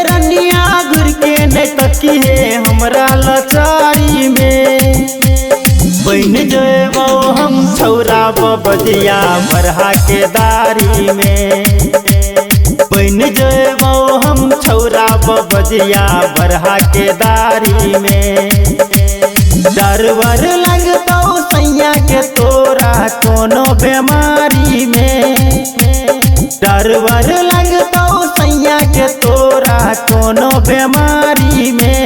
रनिया घुर के नहीं तकी है हमरा लाचारी में। बन जेबो हम छौरा बबजिया बरहा के दारी में। बन जेबो हम छौरा बबजिया बरहा के दारी में। डरवर लगतौ सैया के तोरा कोनो बीमारी में। डरवर लगतौ सैया के तोरा कोनो बीमारी में।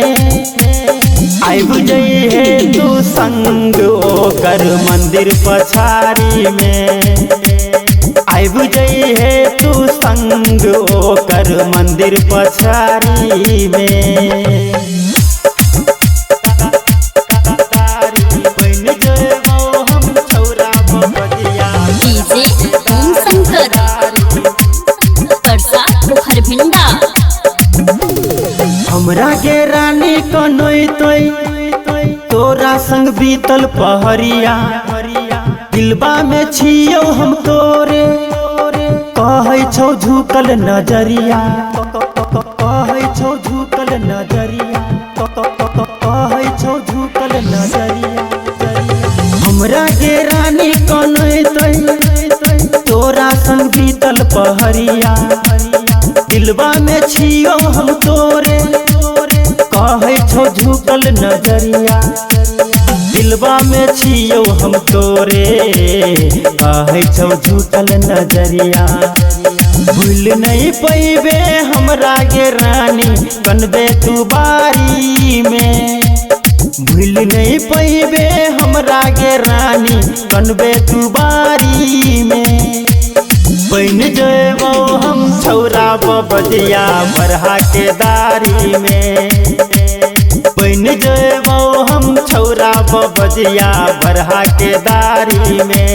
आइब जइहे तू संग ओकर मंदिर पछारी में। आइब जइहे तू संग ओकर मंदिर पछारी में। हमरा के रानी कनोई तोई तोरा संग बीतल पहरिया। दिलबा में छियौ हम तोरे कहै छौ झुकल नजरिया। कहै छौ झुकल नजरिया। कहै छौ झुकल नजरिया। हमरा के रानी कनोई तोई तोरा संग बीतल पहरिया। दिलबा में छियो हम तोरे कहै छौ झुकल नजरिया। दिलबा में छियो हम तोरे कहै छौ झुकल नजरिया। भूल नहीं पैबे हमरा गे रानी कनबे तू बारी में। भूल नहीं पैबे हमरा गे रानी कनबे तू बारी में। बन जेबो हम छौरा बबजिया बरहा के दारी में। बन जेबो हम छौरा बबजिया बरहा के दारी में।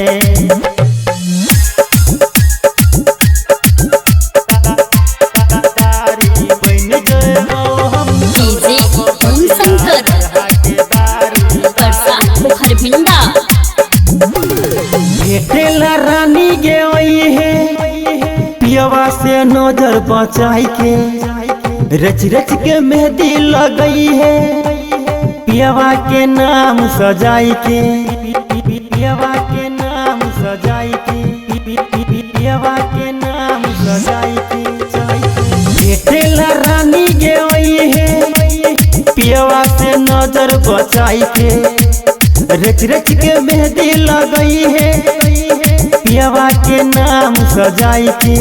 भेटेला रानी गे है पियवा से नजर बचाई के। रच रच के मेहंदी लगई है पियवा के नाम सजाई के। पियवा के नाम सजाई के। पियवा के नाम सजाई के। भेटेला रानी गे है पियवा से नजर बचाई के। रच रच के मेहंदी लगई है पियवा के नाम सजाई के।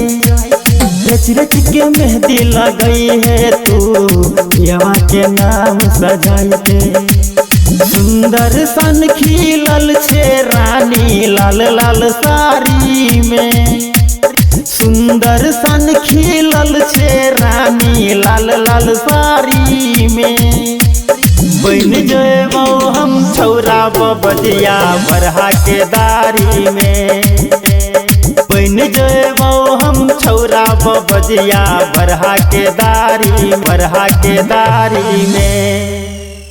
रच रच के मेहंदी लगई है तू पियवा के नाम सजाई के। सुंदर सन खिलल छे रानी लाल लाल साड़ी में। सुंदर सन खिलल छे रानी लाल लाल साड़ी में। बन जेबो हम छौरा बबजिया बरहा के दारी में। बन जेबो हम छौरा बबजिया बरहा के दारी में।